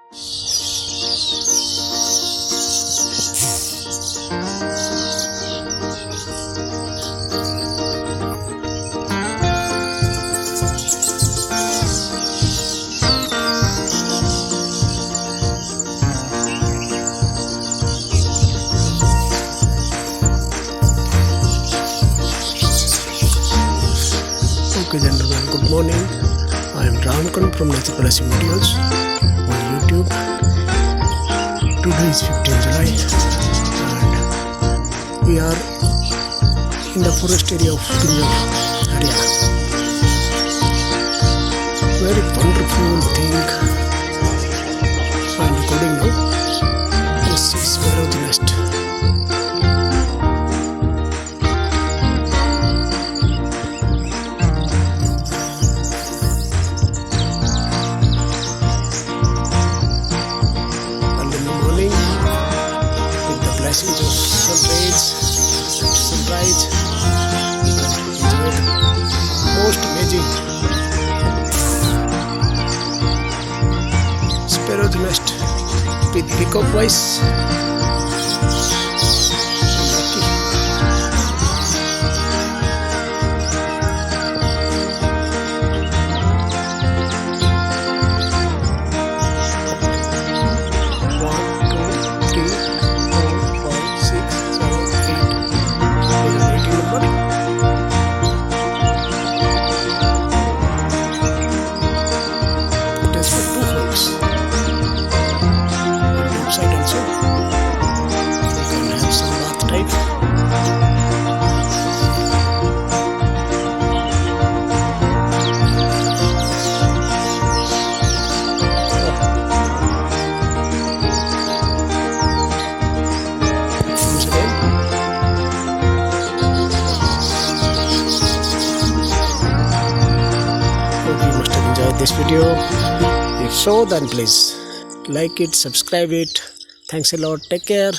Okay gentlemen, good morning. I am Ramkan from Nature Policy Videos on YouTube. Today is 15th July and we are in the forest area of Haryana. Very wonderful thing I am recording now. This is Sparrows Nest. Blessings of sunrise and sunrise, you can enjoy the most amazing Sparrows Nest with peacock voice. This video. If so, then please like it, subscribe it. Thanks a lot. Take care.